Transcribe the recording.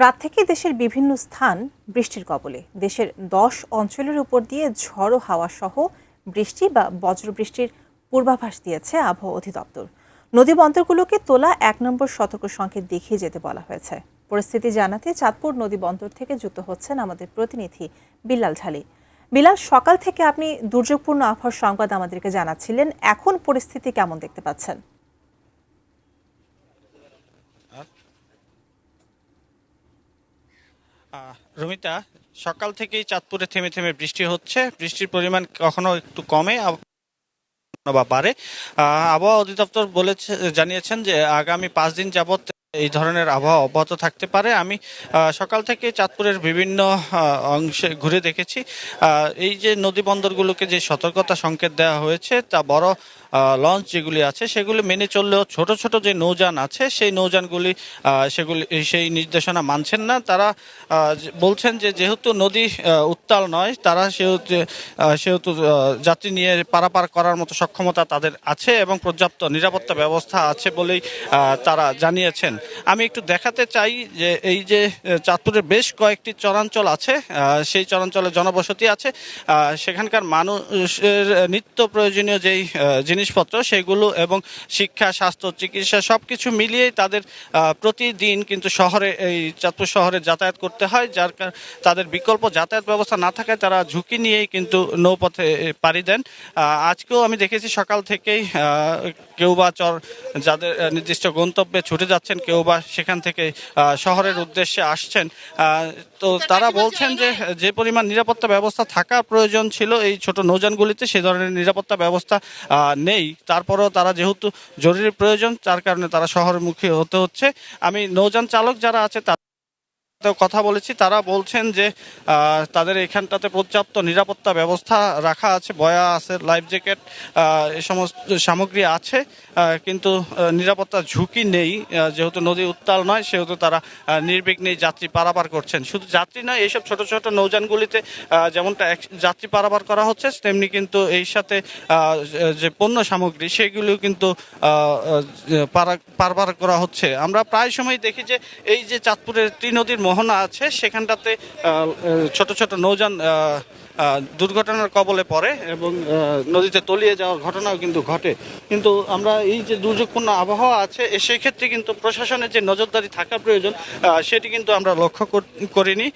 রাত থেকে দেশের বিভিন্ন স্থান বৃষ্টির কবলে। দেশের 10 অঞ্চলের উপর দিয়ে ঝড়ো হাওয়া সহ বৃষ্টি বা বজ্রবৃষ্টির পূর্বাভাস দিয়েছে আবহাওয়া অধিদপ্তর। নদী বন্দরগুলোকে তোলা 1 নম্বর সতর্ক সংকেত দেখিয়ে যেতে বলা হয়েছে। পরিস্থিতি জানাতে চাঁদপুর নদী বন্দর থেকে যুক্ত হচ্ছেন আমাদের প্রতিনিধি বিল্লাল ঢালি। বিল্লাল, সকাল থেকে আপনি দুর্যোগপূর্ণ আবহাওয়ার সংবাদ আমাদেরকে জানাচ্ছিলেন, এখন পরিস্থিতি কেমন দেখতে পাচ্ছেন? রমিতা, সকাল থেকেই চাঁদপুরে থেমে থেমে বৃষ্টি হচ্ছে। বৃষ্টির পরিমাণ কখনো একটু কমে বা বাড়ে। আবহাওয়া অধিদপ্তর জানিয়েছেন যে আগামী 5 দিন যাবত এই ধরনের আবহাওয়া অব্যাহত থাকতে পারে। আমি সকাল থেকে চাঁদপুরের বিভিন্ন অংশে ঘুরে দেখেছি। এই যে নদী বন্দরগুলোকে যে সতর্কতা সংকেত দেওয়া হয়েছে তা বড় লঞ্চ যেগুলি আছে সেগুলি মেনে চললেও ছোট ছোট যে নৌযান আছে সেই নৌযানগুলি সেই নির্দেশনা মানছেন না। তারা বলছেন যে যেহেতু নদী উত্তাল নয়, তারা সেহেতু যাত্রী নিয়ে পারাপার করার মতো সক্ষমতা তাদের আছে এবং পর্যাপ্ত নিরাপত্তা ব্যবস্থা আছে বলেই তারা জানিয়েছেন। আমি একটু দেখাতে চাই যে এই যে চাঁদপুরের বেশ কয়েকটি চরাঞ্চল আছে, সেই চরাঞ্চলে জনবসতি আছে। সেখানকার মানুষের নিত্য প্রয়োজনীয় যেই জিনিসপত্র সেগুলো এবং শিক্ষা, স্বাস্থ্য, চিকিৎসা সবকিছু মিলিয়েই তাদের প্রতিদিন কিন্তু এই চাঁদপুর শহরে যাতায়াত করতে হয়। তাদের বিকল্প যাতায়াত ব্যবস্থা না থাকায় তারা ঝুঁকি নিয়েই কিন্তু নৌপথে পাড়ি দেন। আজকেও আমি দেখেছি সকাল থেকেই কেউ বা যাদের নির্দিষ্ট গন্তব্যে ছুটে যাচ্ছেন, কেউ বা সেখান থেকে শহরের উদ্দেশ্যে আসছেন। তো তারা বলছেন যে যে পরিমাণ নিরাপত্তা ব্যবস্থা থাকা প্রয়োজন ছিল এই ছোট নৌযানগুলিতে, সে ধরনের নিরাপত্তা ব্যবস্থা নেই। তারপরেও তারা যেহেতু জরুরি প্রয়োজন, যার কারণে তারা শহরমুখী হতে হচ্ছে। আমি নৌযান চালক যারা আছে কথা বলেছি, তারা বলছেন যে তাদের এখানটাতে পর্যাপ্ত নিরাপত্তা ব্যবস্থা রাখা আছে, বয়া আছে, লাইফ জ্যাকেট, এই সমস্ত সামগ্রী আছে, কিন্তু নিরাপত্তা ঝুঁকি নেই। যেহেতু নদী উত্তাল নয় সেহেতু তারা নির্বিঘ্নেই যাত্রী পারাপার করছেন। শুধু যাত্রী নয়, এইসব ছোট ছোট নৌযানগুলিতে যেমনটা যাত্রী পারাপার করা হচ্ছে তেমনি কিন্তু এই সাথে যে পণ্য সামগ্রী সেগুলিও কিন্তু পারাপার করা হচ্ছে। আমরা প্রায় সময় দেখি যে এই যে চাঁদপুরের ত্রিনদীর মোহনা আছে সেখানটাতে ছোট ছোট নৌযান দুর্ঘটনার কবলে পড়ে এবং নদীতে তলিয়ে যাওয়ার ঘটনাও কিন্তু ঘটে। কিন্তু আমরা এই যে দুর্যোগপূর্ণ আবহাওয়া আছে সেই ক্ষেত্রে কিন্তু প্রশাসনের যে নজরদারি থাকা প্রয়োজন সেটি কিন্তু আমরা লক্ষ্য করিনি।